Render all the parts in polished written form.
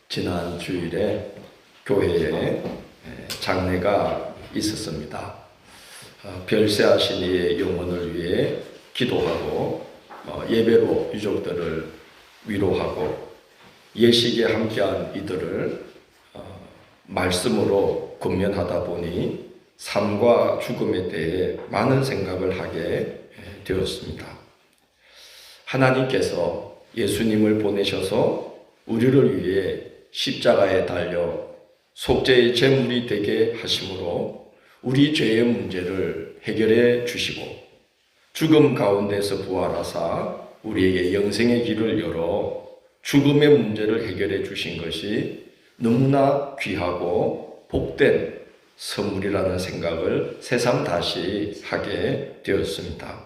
지난 주일에 교회에 장례가 있었습니다. 별세하신 이의 영혼을 위해 기도하고 예배로 유족들을 위로하고 예식에 함께한 이들을 말씀으로 권면하다 보니 삶과 죽음에 대해 많은 생각을 하게 되었습니다. 하나님께서 예수님을 보내셔서 우리를 위해 십자가에 달려 속죄의 제물이 되게 하심으로 우리 죄의 문제를 해결해 주시고 죽음 가운데서 부활하사 우리에게 영생의 길을 열어 죽음의 문제를 해결해 주신 것이 너무나 귀하고 복된 선물이라는 생각을 새삼 다시 하게 되었습니다.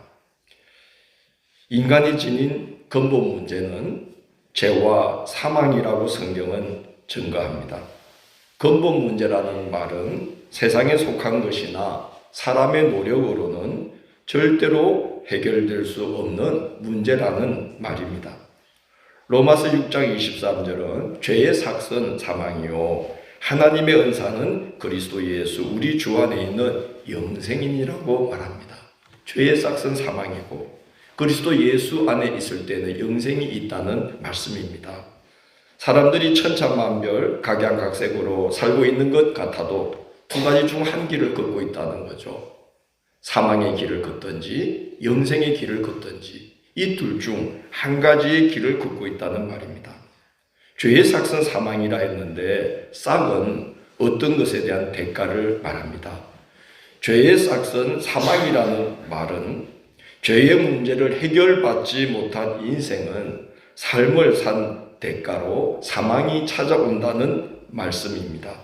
인간이 지닌 근본 문제는 죄와 사망이라고 성경은 증거합니다. 근본 문제라는 말은 세상에 속한 것이나 사람의 노력으로는 절대로 해결될 수 없는 문제라는 말입니다. 로마서 6장 23절은 죄의 삭은 사망이요 하나님의 은사는 그리스도 예수 우리 주 안에 있는 영생이니라고 말합니다. 죄의 삭은 사망이고 그리스도 예수 안에 있을 때는 영생이 있다는 말씀입니다. 사람들이 천차만별 각양각색으로 살고 있는 것 같아도 두 가지 중 한 길을 걷고 있다는 거죠. 사망의 길을 걷든지 영생의 길을 걷든지 이 둘 중 한 가지의 길을 걷고 있다는 말입니다. 죄의 삭은 사망이라 했는데 삭은 어떤 것에 대한 대가를 말합니다. 죄의 삭은 사망이라는 말은 죄의 문제를 해결받지 못한 인생은 삶을 산 대가로 사망이 찾아온다는 말씀입니다.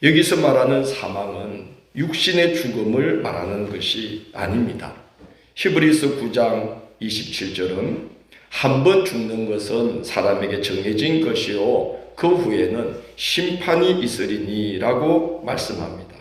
여기서 말하는 사망은 육신의 죽음을 말하는 것이 아닙니다. 히브리서 9장 27절은 한 번 죽는 것은 사람에게 정해진 것이요 그 후에는 심판이 있으리니라고 말씀합니다.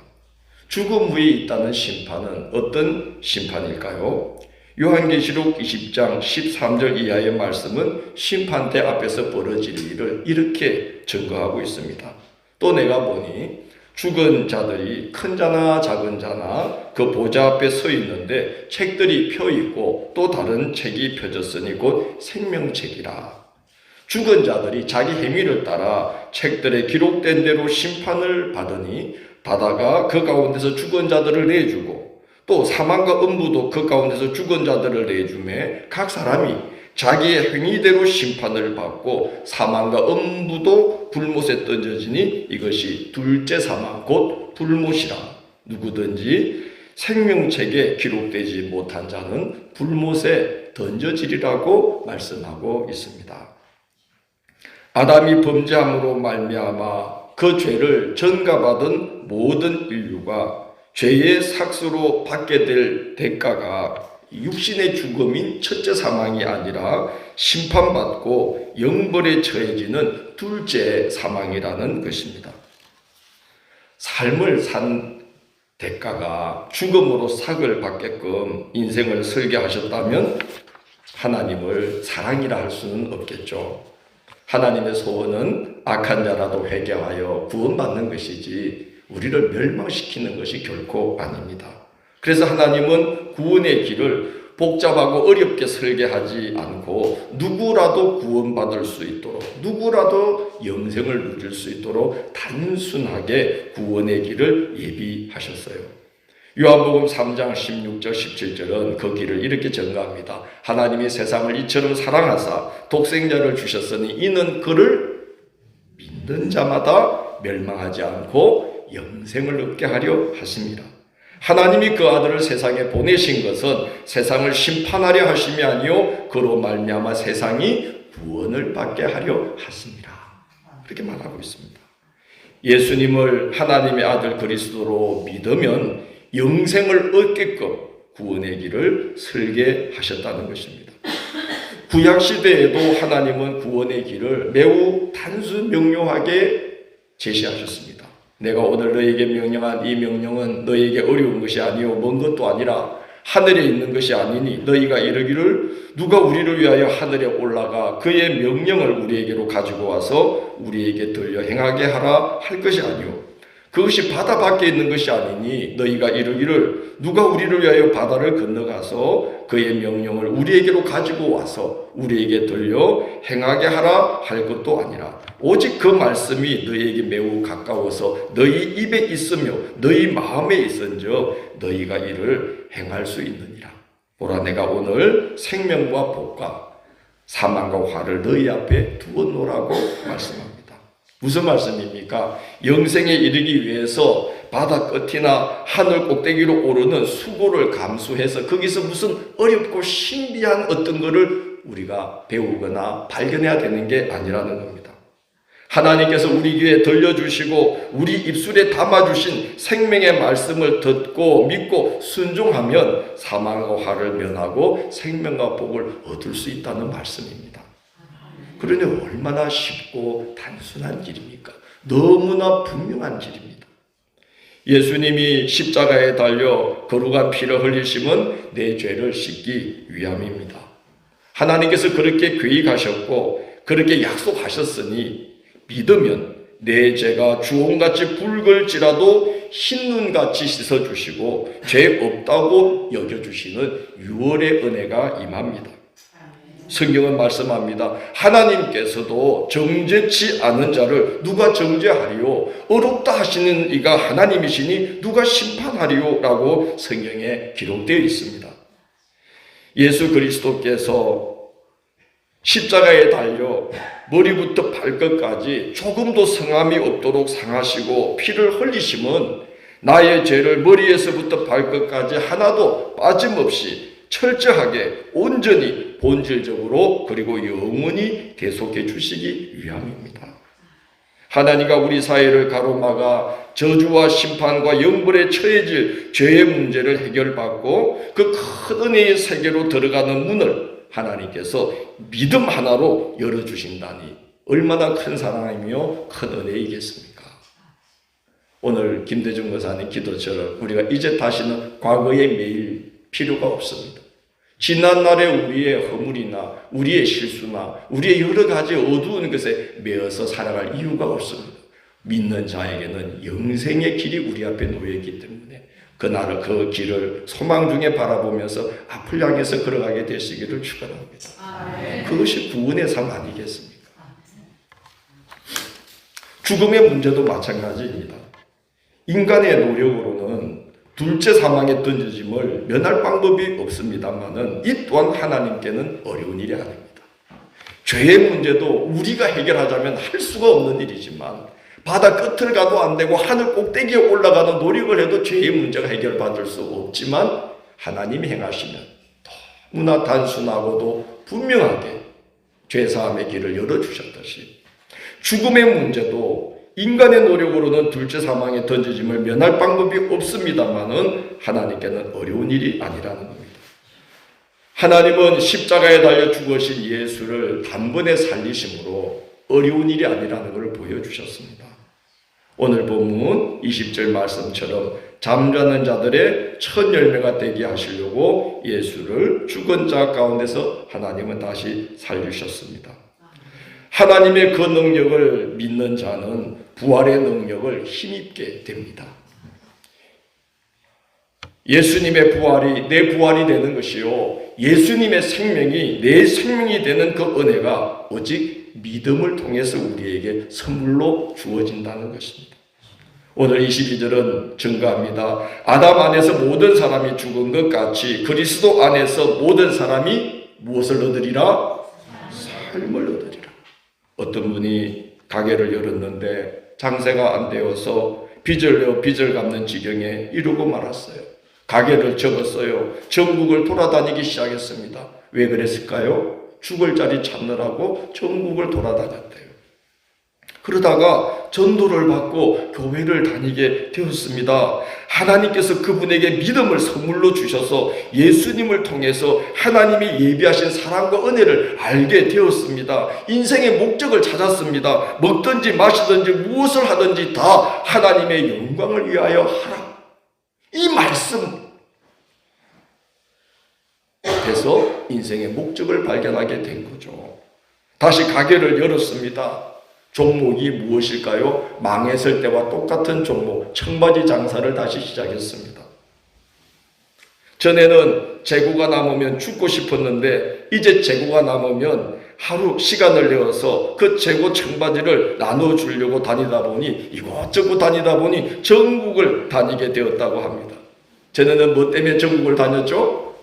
죽음 후에 있다는 심판은 어떤 심판일까요? 요한계시록 20장 13절 이하의 말씀은 심판대 앞에서 벌어질 일을 이렇게 증거하고 있습니다. 또 내가 보니 죽은 자들이 큰 자나 작은 자나 그 보좌 앞에 서 있는데 책들이 펴 있고 또 다른 책이 펴졌으니 곧 생명책이라. 죽은 자들이 자기 행위를 따라 책들에 기록된 대로 심판을 받으니 바다가 그 가운데서 죽은 자들을 내주고 또 사망과 음부도 그 가운데서 죽은 자들을 내주매 각 사람이 자기의 행위대로 심판을 받고 사망과 음부도 불못에 던져지니 이것이 둘째 사망 곧 불못이라. 누구든지 생명책에 기록되지 못한 자는 불못에 던져지리라고 말씀하고 있습니다. 아담이 범죄함으로 말미암아 그 죄를 전가받은 모든 인류가 죄의 삭수로 받게 될 대가가 육신의 죽음인 첫째 사망이 아니라 심판받고 영벌에 처해지는 둘째 사망이라는 것입니다. 삶을 산 대가가 죽음으로 삭을 받게끔 인생을 설계하셨다면 하나님을 사랑이라 할 수는 없겠죠. 하나님의 소원은 악한 자라도 회개하여 구원받는 것이지 우리를 멸망시키는 것이 결코 아닙니다. 그래서 하나님은 구원의 길을 복잡하고 어렵게 설계하지 않고 누구라도 구원받을 수 있도록 누구라도 영생을 누릴 수 있도록 단순하게 구원의 길을 예비하셨어요. 요한복음 3장 16절 17절은 그 길을 이렇게 증거합니다. 하나님이 세상을 이처럼 사랑하사 독생자를 주셨으니 이는 그를 믿는 자마다 멸망하지 않고 영생을 얻게 하려 하심이라. 하나님이 그 아들을 세상에 보내신 것은 세상을 심판하려 하심이 아니요 그로 말미암아 세상이 구원을 받게 하려 하심이라. 그렇게 말하고 있습니다. 예수님을 하나님의 아들 그리스도로 믿으면 영생을 얻게끔 구원의 길을 설계하셨다는 것입니다. 구약시대에도 하나님은 구원의 길을 매우 단순 명료하게 제시하셨습니다. 내가 오늘 너에게 명령한 이 명령은 너에게 어려운 것이 아니요 먼 것도 아니라 하늘에 있는 것이 아니니 너희가 이르기를 누가 우리를 위하여 하늘에 올라가 그의 명령을 우리에게로 가지고 와서 우리에게 들려 행하게 하라 할 것이 아니오. 그것이 바다 밖에 있는 것이 아니니 너희가 이르기를 누가 우리를 위하여 바다를 건너가서 그의 명령을 우리에게로 가지고 와서 우리에게 들려 행하게 하라 할 것도 아니라 오직 그 말씀이 너희에게 매우 가까워서 너희 입에 있으며 너희 마음에 있은즉 너희가 이를 행할 수 있느니라. 보라 내가 오늘 생명과 복과 사망과 화를 너희 앞에 두었노라고 말씀합니다. 무슨 말씀입니까? 영생에 이르기 위해서 바다 끝이나 하늘 꼭대기로 오르는 수고를 감수해서 거기서 무슨 어렵고 신비한 어떤 것을 우리가 배우거나 발견해야 되는 게 아니라는 겁니다. 하나님께서 우리 귀에 들려주시고 우리 입술에 담아주신 생명의 말씀을 듣고 믿고 순종하면 사망과 화를 면하고 생명과 복을 얻을 수 있다는 말씀입니다. 그러니 얼마나 쉽고 단순한 길입니까? 너무나 분명한 길입니다. 예수님이 십자가에 달려 거룩한 피를 흘리심은 내 죄를 씻기 위함입니다. 하나님께서 그렇게 계획하셨고 그렇게 약속하셨으니 믿으면 내 죄가 주홍같이 붉을지라도 흰눈같이 씻어주시고 죄 없다고 여겨주시는 유월의 은혜가 임합니다. 성경은 말씀합니다. 하나님께서도 정죄치 않은 자를 누가 정죄하리요? 어렵다 하시는 이가 하나님이시니 누가 심판하리요? 라고 성경에 기록되어 있습니다. 예수 그리스도께서 십자가에 달려 머리부터 발끝까지 조금도 성함이 없도록 상하시고 피를 흘리심은 나의 죄를 머리에서부터 발끝까지 하나도 빠짐없이 철저하게 온전히 본질적으로 그리고 영원히 계속해 주시기 위함입니다. 하나님과 우리 사회를 가로막아 저주와 심판과 영벌에 처해질 죄의 문제를 해결받고 그 큰 은혜의 세계로 들어가는 문을 하나님께서 믿음 하나로 열어주신다니 얼마나 큰 사랑이며 큰 은혜이겠습니까? 오늘 김대중 목사님 기도처럼 우리가 이제 다시는 과거에 매일 필요가 없습니다. 지난날의 우리의 허물이나 우리의 실수나 우리의 여러 가지 어두운 것에 매어서 살아갈 이유가 없습니다. 믿는 자에게는 영생의 길이 우리 앞에 놓여있기 때문에 그날을 그 길을 소망 중에 바라보면서 앞을 향해서 걸어가게 되시기를 축원합니다. 그것이 구원의 삶 아니겠습니까? 죽음의 문제도 마찬가지입니다. 인간의 노력으로는 둘째 사망에 던져짐을 면할 방법이 없습니다만은 이 또한 하나님께는 어려운 일이 아닙니다. 죄의 문제도 우리가 해결하자면 할 수가 없는 일이지만 바다 끝을 가도 안 되고 하늘 꼭대기에 올라가는 노력을 해도 죄의 문제가 해결받을 수 없지만 하나님이 행하시면 너무나 단순하고도 분명하게 죄사함의 길을 열어주셨듯이 죽음의 문제도 인간의 노력으로는 둘째 사망에 던져짐을 면할 방법이 없습니다만은 하나님께는 어려운 일이 아니라는 겁니다. 하나님은 십자가에 달려 죽으신 예수를 단번에 살리심으로 어려운 일이 아니라는 것을 보여주셨습니다. 오늘 본문 20절 말씀처럼 잠자는 자들의 첫 열매가 되게 하시려고 예수를 죽은 자 가운데서 하나님은 다시 살리셨습니다. 하나님의 그 능력을 믿는 자는 부활의 능력을 힘입게 됩니다. 예수님의 부활이 내 부활이 되는 것이요, 예수님의 생명이 내 생명이 되는 그 은혜가 오직 믿음을 통해서 우리에게 선물로 주어진다는 것입니다. 오늘 22절은 증거합니다. 아담 안에서 모든 사람이 죽은 것 같이 그리스도 안에서 모든 사람이 무엇을 얻으리라? 삶을 얻으리라. 어떤 분이 가게를 열었는데 장세가 안 되어서 빚을 내어 빚을 갚는 지경에 이르고 말았어요. 가게를 접었어요. 전국을 돌아다니기 시작했습니다. 왜 그랬을까요? 죽을 자리 찾느라고 전국을 돌아다녔대요. 그러다가 전도를 받고 교회를 다니게 되었습니다. 하나님께서 그분에게 믿음을 선물로 주셔서 예수님을 통해서 하나님이 예비하신 사랑과 은혜를 알게 되었습니다. 인생의 목적을 찾았습니다. 먹든지 마시든지 무엇을 하든지 다 하나님의 영광을 위하여 하라. 이 말씀, 돼서 인생의 목적을 발견하게 된 거죠. 다시 가게를 열었습니다. 종목이 무엇일까요? 망했을 때와 똑같은 종목, 청바지 장사를 다시 시작했습니다. 전에는 재고가 남으면 죽고 싶었는데 이제 재고가 남으면 하루 시간을 내어서 그 재고 청바지를 나눠주려고 다니다 보니 이곳저곳 다니다 보니 전국을 다니게 되었다고 합니다. 전에는 뭐 때문에 전국을 다녔죠?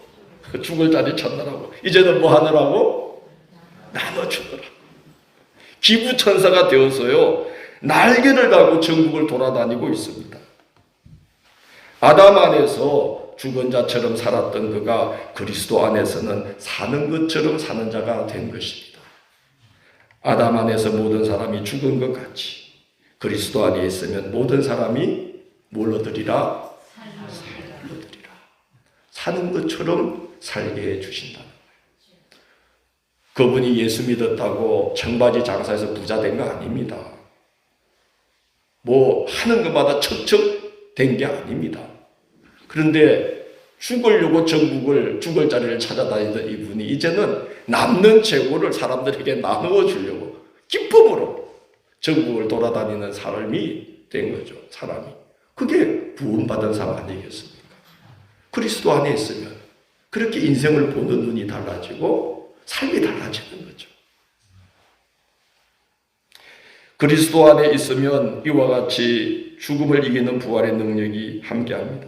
죽을 자리 찾느라고. 이제는 뭐 하느라고? 나눠주느라고. 기부천사가 되어서요, 날개를 달고 전국을 돌아다니고 있습니다. 아담 안에서 죽은 자처럼 살았던 그가 그리스도 안에서는 사는 것처럼 사는 자가 된 것입니다. 아담 안에서 모든 사람이 죽은 것 같이 그리스도 안에 있으면 모든 사람이 뭘 얻으리라? 삶을 얻으리라. 사는 것처럼 살게 해주신다는 거예요. 그분이 예수 믿었다고 청바지 장사해서 부자 된 거 아닙니다. 뭐 하는 것마다 척척 된 게 아닙니다. 그런데 죽으려고 전국을 죽을 자리를 찾아다니던 이분이 이제는 남는 재고를 사람들에게 나누어 주려고 기쁨으로 전국을 돌아다니는 사람이 된 거죠. 사람이. 그게 구원받은 삶 아니겠습니까? 그리스도 안에 있으면 그렇게 인생을 보는 눈이 달라지고 삶이 달라지는 거죠. 그리스도 안에 있으면 이와 같이 죽음을 이기는 부활의 능력이 함께합니다.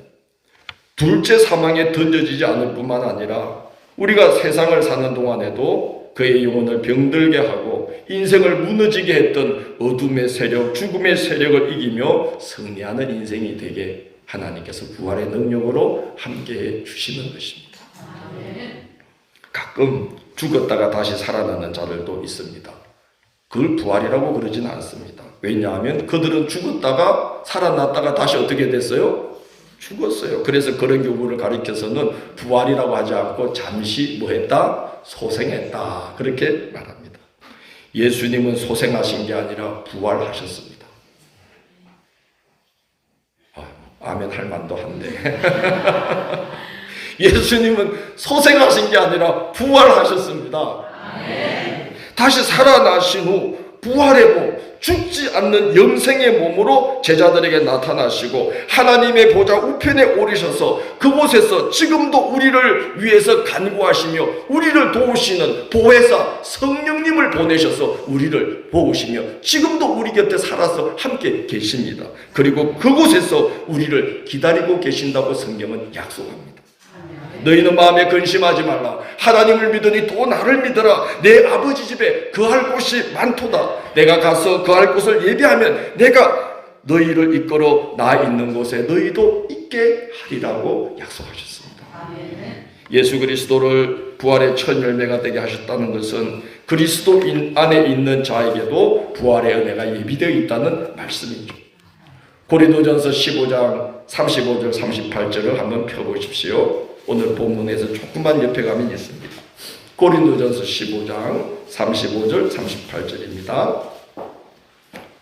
둘째 사망에 던져지지 않을 뿐만 아니라 우리가 세상을 사는 동안에도 그의 영혼을 병들게 하고 인생을 무너지게 했던 어둠의 세력, 죽음의 세력을 이기며 승리하는 인생이 되게 하나님께서 부활의 능력으로 함께해 주시는 것입니다. 가끔 죽었다가 다시 살아나는 자들도 있습니다. 그걸 부활이라고 그러진 않습니다. 왜냐하면 그들은 죽었다가 살아났다가 다시 어떻게 됐어요? 죽었어요. 그래서 그런 경우를 가리켜서는 부활이라고 하지 않고 잠시 뭐 했다? 소생했다. 그렇게 말합니다. 예수님은 소생하신 게 아니라 부활하셨습니다. 아멘 할 만도 한데. 예수님은 소생하신 게 아니라 부활하셨습니다. 다시 살아나신 후 부활의 몸, 죽지 않는 영생의 몸으로 제자들에게 나타나시고 하나님의 보좌 우편에 오르셔서 그곳에서 지금도 우리를 위해서 간구하시며 우리를 도우시는 보혜사 성령님을 보내셔서 우리를 도우시며 지금도 우리 곁에 살아서 함께 계십니다. 그리고 그곳에서 우리를 기다리고 계신다고 성경은 약속합니다. 너희는 마음에 근심하지 말라. 하나님을 믿으니 또 나를 믿어라. 내 아버지 집에 거할 곳이 많도다. 내가 가서 거할 곳을 예비하면 내가 너희를 이끌어 나 있는 곳에 너희도 있게 하리라고 약속하셨습니다. 예수 그리스도를 부활의 첫 열매가 되게 하셨다는 것은 그리스도 안에 있는 자에게도 부활의 은혜가 예비되어 있다는 말씀이죠. 고린도전서 15장 35절 38절을 한번 펴보십시오. 오늘 본문에서 조금만 옆에 가면 있습니다. 고린도전서 15장 35절 38절입니다.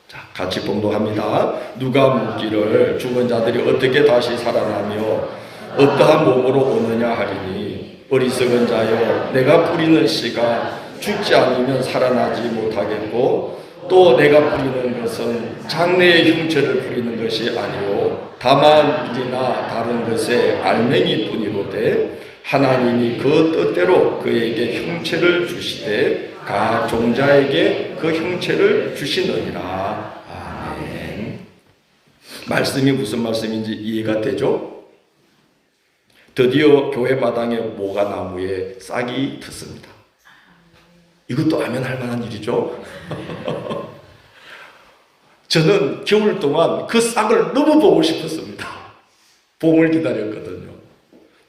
자, 같이 봉독합니다. 누가 묻기를 죽은 자들이 어떻게 다시 살아나며 어떠한 몸으로 오느냐 하리니 어리석은 자여 내가 뿌리는 씨가 죽지 않으면 살아나지 못하겠고 또 내가 뿌리는 것은 장래의 형체를 뿌리는 것이 아니오 다만 이나 다른 것의 알맹이 뿐이로되 하나님이 그 뜻대로 그에게 형체를 주시되 각 종자에게 그 형체를 주시느니라. 아멘. 말씀이 무슨 말씀인지 이해가 되죠? 드디어 교회 마당에 모가나무에 싹이 텄습니다. 이것도 아멘 할 만한 일이죠. 저는 겨울 동안 그 싹을 너무 보고 싶었습니다. 봄을 기다렸거든요.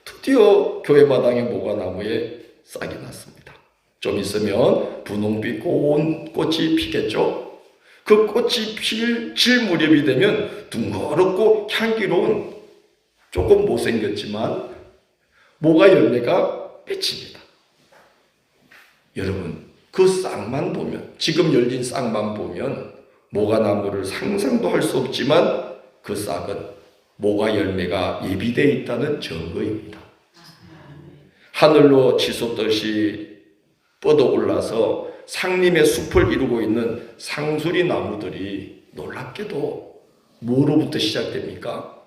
드디어 교회 마당에 모가나무에 싹이 났습니다. 좀 있으면 분홍빛 고운 꽃이 피겠죠. 그 꽃이 질 무렵이 되면 둥그렇고 향기로운 조금 못생겼지만 모가 열매가 맺힙니다. 여러분 그 싹만 보면 지금 열린 싹만 보면 모가나무를 상상도 할 수 없지만 그 싹은 모가 열매가 예비되어 있다는 증거입니다. 하늘로 치솟듯이 뻗어올라서 상림의 숲을 이루고 있는 상수리 나무들이 놀랍게도 뭐로부터 시작됩니까?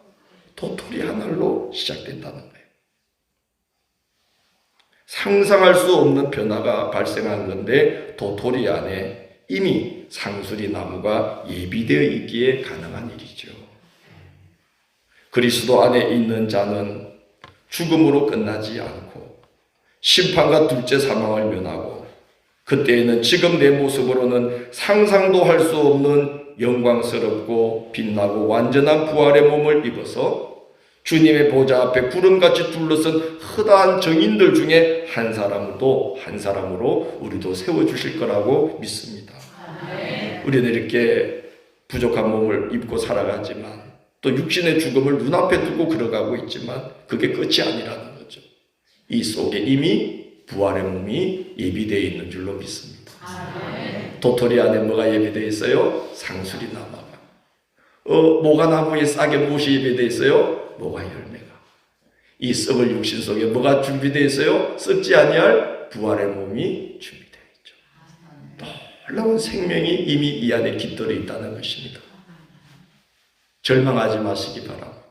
도토리 하늘로 시작된다는 거예요. 상상할 수 없는 변화가 발생한 건데 도토리 안에 이미 상수리 나무가 예비되어 있기에 가능한 일이죠. 그리스도 안에 있는 자는 죽음으로 끝나지 않고 심판과 둘째 사망을 면하고 그때에는 지금 내 모습으로는 상상도 할 수 없는 영광스럽고 빛나고 완전한 부활의 몸을 입어서 주님의 보좌 앞에 구름같이 둘러선 허다한 정인들 중에 한 사람으로 우리도 세워주실 거라고 믿습니다. 우리는 이렇게 부족한 몸을 입고 살아가지만 또 육신의 죽음을 눈앞에 두고 걸어가고 있지만 그게 끝이 아니라는 거죠. 이 속에 이미 부활의 몸이 예비되어 있는 줄로 믿습니다. 도토리 안에 뭐가 예비되어 있어요? 상수리 나무가. 모가나무의 싹에 무엇이 예비되어 있어요? 모가 열매가. 이 썩을 육신 속에 뭐가 준비되어 있어요? 썩지 아니할 부활의 몸이 준비되어 있죠. 놀라운 생명이 이미 이 안에 깃들어 있다는 것입니다. 절망하지 마시기 바랍니다.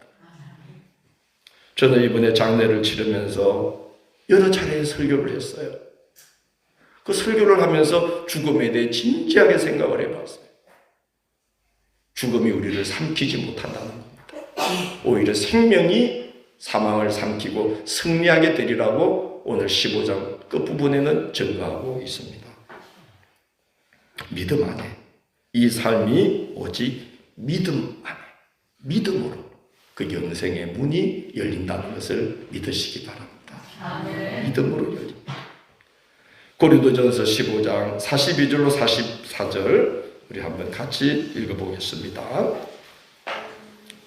저는 이번에 장례를 치르면서 여러 차례 설교를 했어요. 그 설교를 하면서 죽음에 대해 진지하게 생각을 해봤어요. 죽음이 우리를 삼키지 못한다는 겁니다. 오히려 생명이 사망을 삼키고 승리하게 되리라고 오늘 15장 끝부분에는 증거하고 있습니다. 믿음 안에 이 삶이 오직 믿음 안에 믿음으로 그 영생의 문이 열린다는 것을 믿으시기 바랍니다. 믿음으로 열립니다. 고린도전서 15장 42절로 44절 우리 한번 같이 읽어보겠습니다.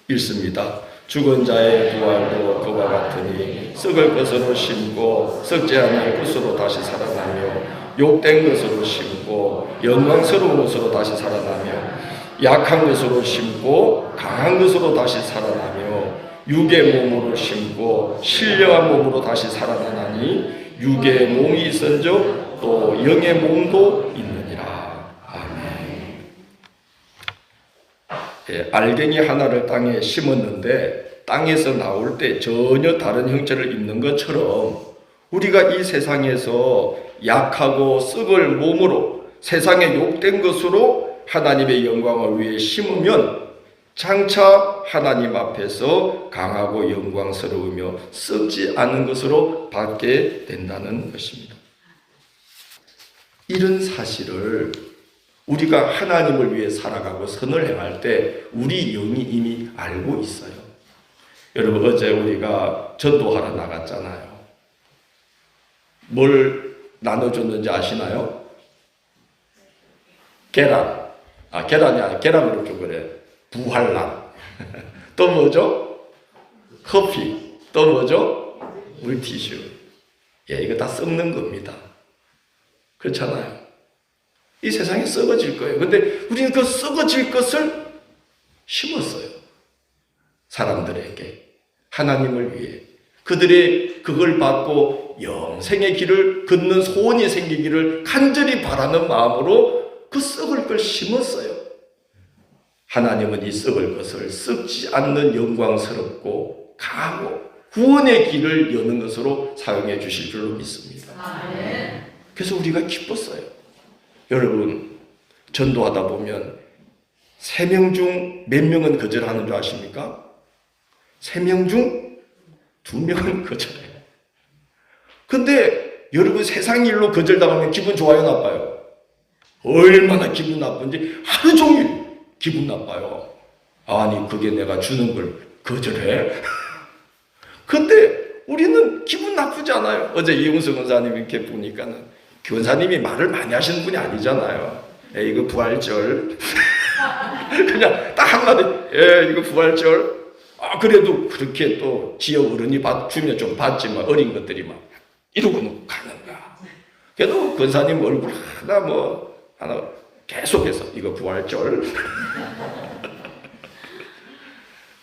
읽습니다. 죽은 자의 부활도 그와 같으니 썩을 것으로 심고 썩지 않을 것으로 다시 살아나며 욕된 것으로 심고 영광스러운 것으로 다시 살아나며 약한 것으로 심고 강한 것으로 다시 살아나며 육의 몸으로 심고 신령한 몸으로 다시 살아나나니 육의 몸이 있은즉 또 영의 몸도 있느니라. 아멘. 알갱이 하나를 땅에 심었는데 땅에서 나올 때 전혀 다른 형체를 입는 것처럼 우리가 이 세상에서 약하고 썩을 몸으로 세상에 욕된 것으로 하나님의 영광을 위해 심으면 장차 하나님 앞에서 강하고 영광스러우며 썩지 않은 것으로 받게 된다는 것입니다. 이런 사실을 우리가 하나님을 위해 살아가고 선을 행할 때 우리 영이 이미 알고 있어요. 여러분 어제 우리가 전도하러 나갔잖아요. 뭘 나눠줬는지 아시나요? 계란. 계란이 아니라 계란으로 좀 그래. 부활란. 또 뭐죠? 커피. 또 뭐죠? 물티슈. 이거 다 썩는 겁니다. 그렇잖아요. 이 세상에 썩어질 거예요. 근데 우리는 그 썩어질 것을 심었어요. 사람들에게. 하나님을 위해. 그들의 그걸 받고 영생의 길을 걷는 소원이 생기기를 간절히 바라는 마음으로 그 썩을 걸 심었어요. 하나님은 이 썩을 것을 썩지 않는 영광스럽고 강하고 구원의 길을 여는 것으로 사용해 주실 줄로 믿습니다. 그래서 우리가 기뻤어요. 여러분 전도하다 보면 3명 중 몇 명은 거절하는 줄 아십니까? 3명 중 2명은 거절해요. 근데 여러분 세상 일로 거절당하면 기분 좋아요, 나빠요? 얼마나 기분 나쁜지 하루 종일 기분 나빠요. 아니 그게 내가 주는 걸 거절해? 근데 우리는 기분 나쁘지 않아요. 어제 이용수 권사님 이렇게 보니까는 권사님이 말을 많이 하시는 분이 아니잖아요. 이거 부활절. 그냥 딱 한마디, 이거 부활절. 그래도 그렇게 또 지역 어른이 주면 좀 받지만 어린 것들이 막 이러고는 가는 거야. 그래도 권사님 얼굴 하나 계속해서 이거 부활절.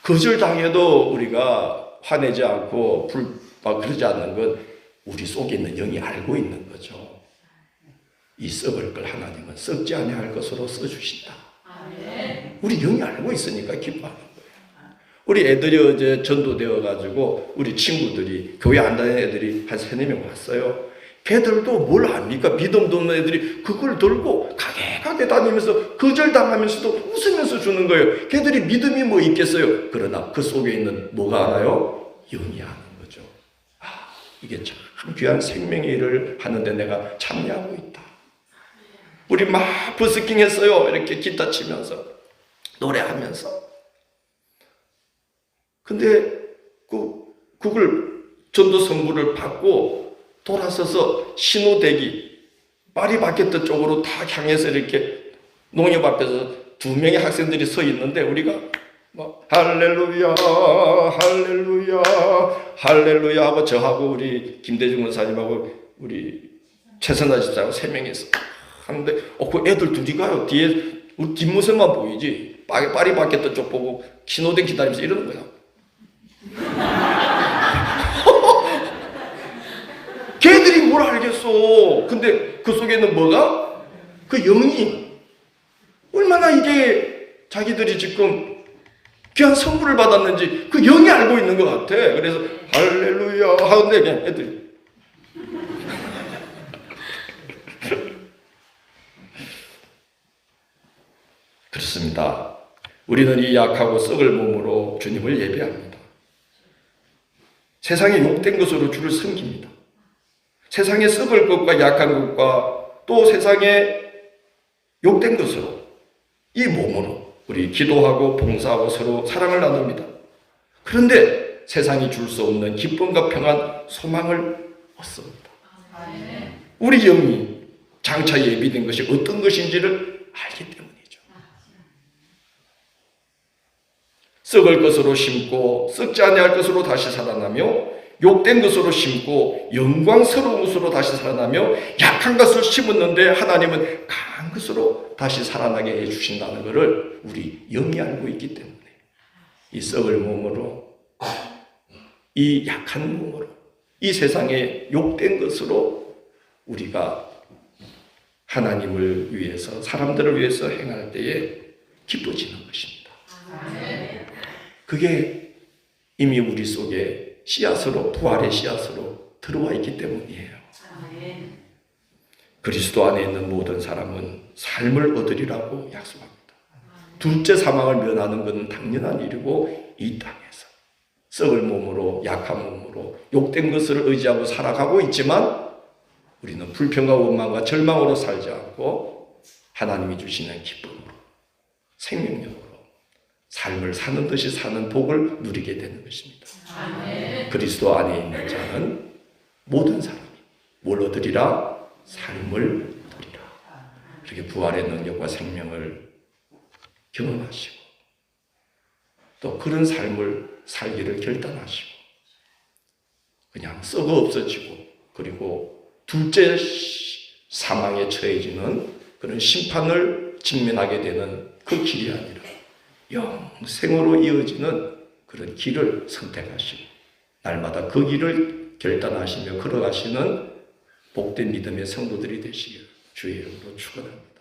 거절당해도 우리가 화내지 않고 그러지 않는 건 우리 속에 있는 영이 알고 있는 거죠. 이 썩을 걸 하나님은 썩지 아니할 것으로 써주신다. 우리 영이 알고 있으니까 기뻐하는 거예요. 우리 애들이 어제 전도되어 가지고 우리 친구들이 교회 안 다니는 애들이 한 3-4명 왔어요. 걔들도 뭘 압니까? 믿음도 없는 애들이 그걸 들고 가게 다니면서 거절당하면서도 웃으면서 주는 거예요. 걔들이 믿음이 뭐 있겠어요? 그러나 그 속에 있는 뭐가 알아요? 영이 아는 거죠. 아, 이게 참 귀한 생명의 일을 하는데 내가 참여하고 있다. 우리 막 버스킹 했어요. 이렇게 기타 치면서 노래하면서. 근데 그걸 전도 선물을 받고 돌아서서 신호대기 파리바게뜨 쪽으로 다 향해서 이렇게 농협 앞에서 2명의 학생들이 서 있는데 우리가 막 할렐루야 할렐루야 할렐루야 하고 저하고 우리 김대중 원사님하고 우리 최선아 집사하고 3명이서 하는데 그 애들 둘이 가요. 뒤에 우리 뒷모습만 보이지 파리바게뜨 쪽 보고 신호등 기다리면서 이러는 거야. 걔들이 뭘 알겠어. 근데 그 속에는 뭐가? 그 영이 얼마나 이게 자기들이 지금 귀한 선물을 받았는지 그 영이 알고 있는 것 같아. 그래서 할렐루야 하는데 그냥 애들이 그렇습니다. 우리는 이 약하고 썩을 몸으로 주님을 예배합니다. 세상에 욕된 것으로 주를 섬깁니다. 세상에 썩을 것과 약한 것과 또 세상에 욕된 것으로 이 몸으로 우리 기도하고 봉사하고 서로 사랑을 나눕니다. 그런데 세상이 줄 수 없는 기쁨과 평안, 소망을 얻습니다. 우리 영이 장차 예비된 것이 어떤 것인지를 알기 때문이죠. 썩을 것으로 심고 썩지 아니할 것으로 다시 살아나며 욕된 것으로 심고 영광스러운 것으로 다시 살아나며 약한 것을 심었는데 하나님은 강한 것으로 다시 살아나게 해주신다는 것을 우리 영이 알고 있기 때문에 이 썩을 몸으로 이 약한 몸으로 이 세상에 욕된 것으로 우리가 하나님을 위해서 사람들을 위해서 행할 때에 기뻐지는 것입니다. 그게 이미 우리 속에 씨앗으로 부활의 씨앗으로 들어와 있기 때문이에요. 그리스도 안에 있는 모든 사람은 삶을 얻으리라고 약속합니다. 둘째 사망을 면하는 것은 당연한 일이고 이 땅에서 썩을 몸으로 약한 몸으로 욕된 것을 의지하고 살아가고 있지만 우리는 불평과 원망과 절망으로 살지 않고 하나님이 주시는 기쁨으로 생명력으로 삶을 사는 듯이 사는 복을 누리게 되는 것입니다. 그리스도 안에 있는 자는 모든 사람이 뭘 얻으리라? 삶을 얻으리라. 그렇게 부활의 능력과 생명을 경험하시고 또 그런 삶을 살기를 결단하시고 그냥 썩어 없어지고 그리고 둘째 사망에 처해지는 그런 심판을 직면하게 되는 그 길이 아니라 영생으로 이어지는 그런 길을 선택하시고 날마다 그 길을 결단하시며 걸어가시는 복된 믿음의 성도들이 되시길 주의 이름으로 축원합니다.